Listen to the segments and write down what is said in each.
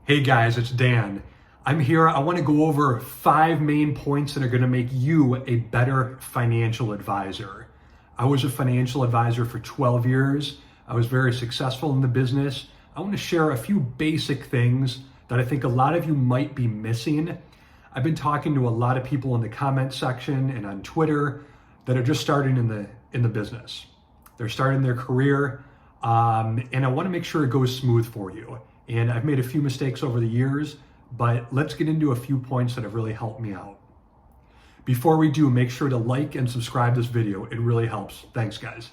Hey guys, it's Dan. I'm here. I want to go over 5 main points that are going to make you a better financial advisor. I was a financial advisor for 12 years. I was very successful in the business. I want to share a few basic things that I think a lot of you might be missing. I've been talking to a lot of people in the comment section and on Twitter that are just starting in the business. They're starting their career, and I want to make sure it goes smooth for you. And I've made a few mistakes over the years, but let's get into a few points that have really helped me out. Before we do, make sure to like and subscribe this video. It really helps. Thanks, guys.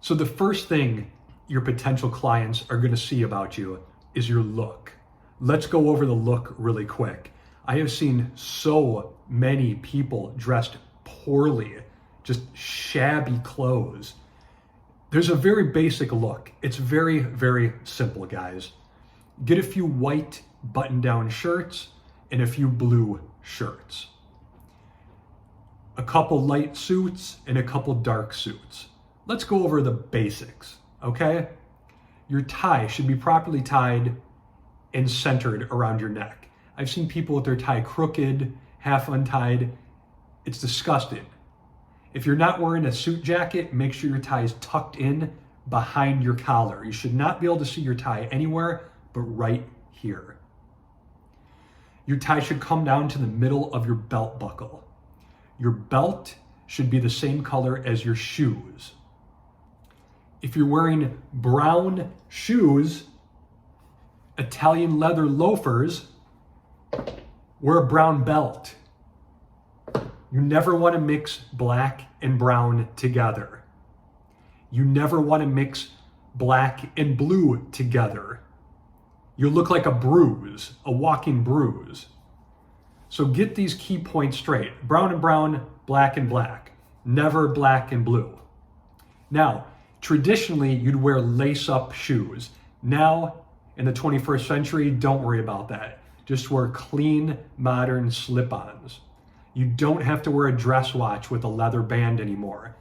So the first thing your potential clients are going to see about you is your look. Let's go over the look really quick. I have seen so many people dressed poorly, just shabby clothes. There's a very basic look. It's very, very simple, guys. Get a few white button-down shirts and a few blue shirts. A couple light suits and a couple dark suits. Let's go over the basics, okay? Your tie should be properly tied and centered around your neck. I've seen people with their tie crooked, half untied. It's disgusting. If you're not wearing a suit jacket, make sure your tie is tucked in behind your collar. You should not be able to see your tie anywhere but right here. Your tie should come down to the middle of your belt buckle. Your belt should be the same color as your shoes. If you're wearing brown shoes, Italian leather loafers, wear a brown belt. You never want to mix black and brown together. You never want to mix black and blue together. You look like a bruise, a walking bruise. So get these key points straight. Brown and brown, black and black. Never black and blue. Now, traditionally, you'd wear lace-up shoes. Now, in the 21st century, don't worry about that. Just wear clean, modern slip-ons. You don't have to wear a dress watch with a leather band anymore.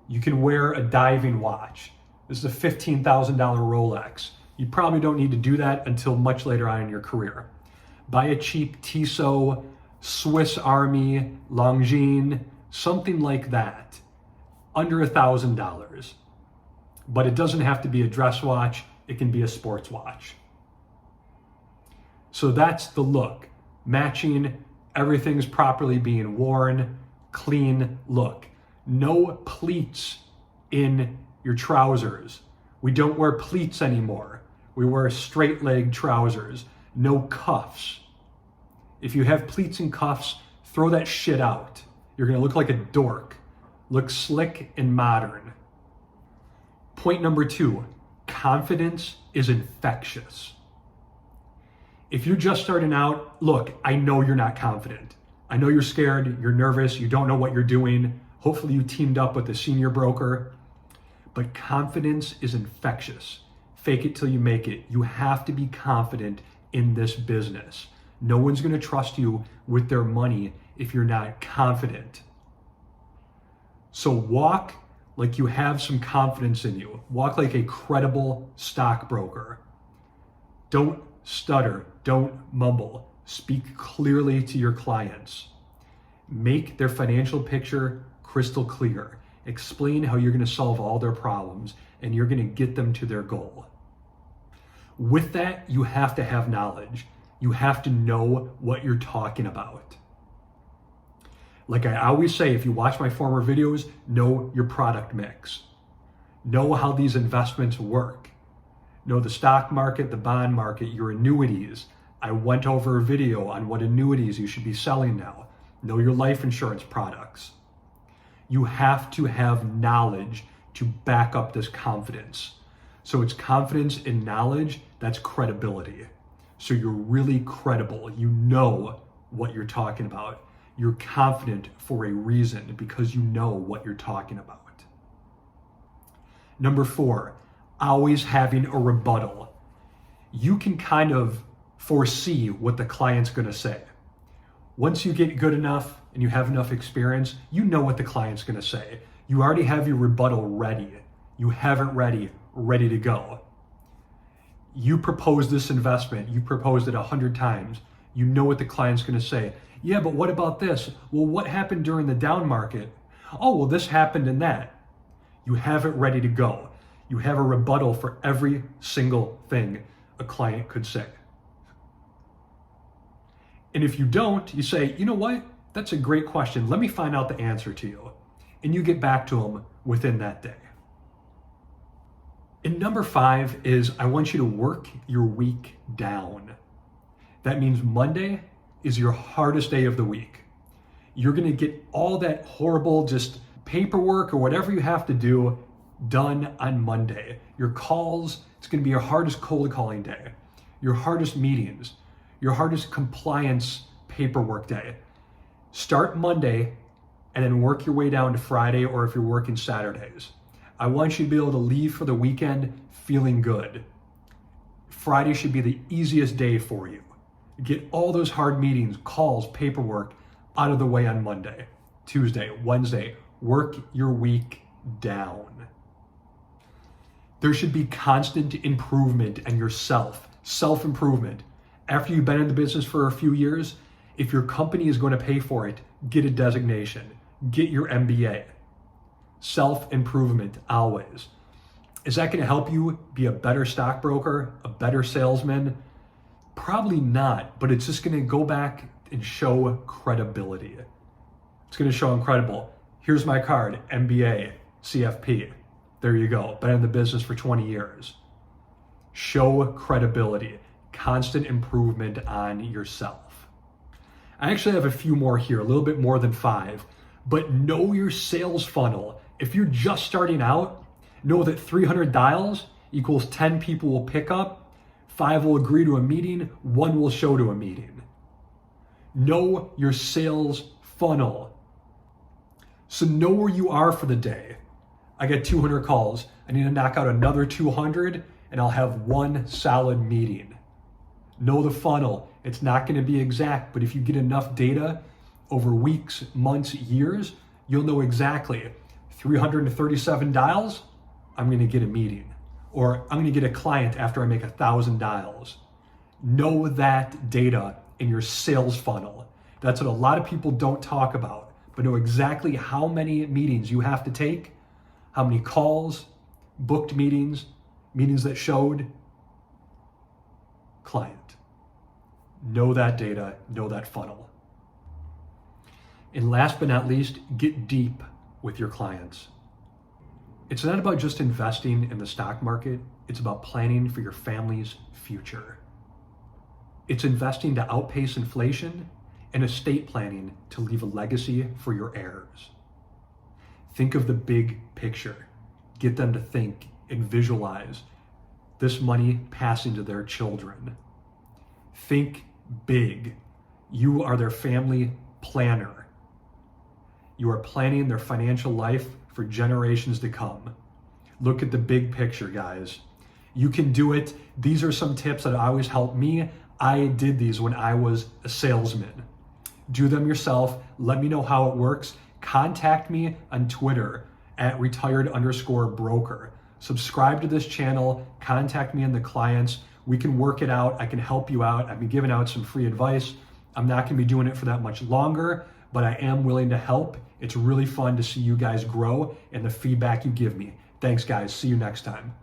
You can wear a diving watch. This is a $15,000 Rolex. You probably don't need to do that until much later on in your career. Buy a cheap Tissot, Swiss Army, Longines, something like that. Under $1,000. But it doesn't have to be a dress watch. It can be a sports watch. So that's the look. Matching, everything's properly being worn, clean look. No pleats in your trousers. We don't wear pleats anymore. We wear straight leg trousers. No cuffs. If you have pleats and cuffs, throw that shit out. You're gonna look like a dork. Look slick and modern. Point number 2, confidence is infectious. If you're just starting out, look, I know you're not confident. I know you're scared, you're nervous, you don't know what you're doing. Hopefully you teamed up with a senior broker. But confidence is infectious. Fake it till you make it. You have to be confident in this business. No one's gonna trust you with their money if you're not confident. So walk like you have some confidence in you. Walk like a credible stockbroker. Don't stutter, don't mumble. Speak clearly to your clients. Make their financial picture crystal clear. Explain how you're going to solve all their problems and you're going to get them to their goal. With that, you have to have knowledge. You have to know what you're talking about. Like I always say, if you watch my former videos, know your product mix. Know how these investments work. Know the stock market, the bond market, your annuities. I went over a video on what annuities you should be selling now. Know your life insurance products. You have to have knowledge to back up this confidence. So it's confidence and knowledge, that's credibility. So you're really credible. You know what you're talking about. You're confident for a reason because you know what you're talking about. Number 4, always having a rebuttal. You can kind of foresee what the client's gonna say. Once you get good enough and you have enough experience, you know what the client's gonna say. You already have your rebuttal ready. You have it ready to go. You propose this investment, you proposed it 100 times. You know what the client's gonna say. Yeah, but what about this? Well, what happened during the down market? Oh, well, this happened in that. You have it ready to go. You have a rebuttal for every single thing a client could say. And if you don't, you say, you know what? That's a great question. Let me find out the answer to you. And you get back to them within that day. And number 5 is I want you to work your week down. That means Monday is your hardest day of the week. You're gonna get all that horrible just paperwork or whatever you have to do done on Monday. Your calls, it's gonna be your hardest cold calling day, your hardest meetings, your hardest compliance paperwork day. Start Monday and then work your way down to Friday, or if you're working Saturdays. I want you to be able to leave for the weekend feeling good. Friday should be the easiest day for you. Get all those hard meetings, calls, paperwork out of the way on Monday, Tuesday, Wednesday. Work your week down. There should be constant improvement in yourself, self-improvement. After you've been in the business for a few years, if your company is going to pay for it, get a designation, get your MBA. Self-improvement always. Is that going to help you be a better stockbroker, a better salesman? Probably not, but it's just going to go back and show credibility. It's going to show incredible. Here's my card, MBA, CFP. There you go. Been in the business for 20 years. Show credibility, constant improvement on yourself. I actually have a few more here, a little bit more than 5, but know your sales funnel. If you're just starting out, know that 300 dials equals 10 people will pick up, 5 will agree to a meeting, 1 will show to a meeting. Know your sales funnel. So know where you are for the day. I get 200 calls. I need to knock out another 200 and I'll have 1 solid meeting. Know the funnel. It's not going to be exact, but if you get enough data over weeks, months, years, you'll know exactly 337 dials, I'm going to get a meeting. Or I'm going to get a client after I make 1,000 dials. Know that data in your sales funnel. That's what a lot of people don't talk about, but know exactly how many meetings you have to take, how many calls, booked meetings, meetings that showed, client. Know that data, know that funnel. And last but not least, get deep with your clients. It's not about just investing in the stock market, it's about planning for your family's future. It's investing to outpace inflation and estate planning to leave a legacy for your heirs. Think of the big picture. Get them to think and visualize this money passing to their children. Think big. You are their family planner. You are planning their financial life for generations to come. Look at the big picture, guys. You can do it. These are some tips that always help me. I did these when I was a salesman. Do them yourself. Let me know how it works. Contact me on Twitter at retired_broker. Subscribe to this channel. Contact me and the clients. We can work it out. I can help you out. I've been giving out some free advice. I'm not going to be doing it for that much longer, but I am willing to help. It's really fun to see you guys grow and the feedback you give me. Thanks, guys. See you next time.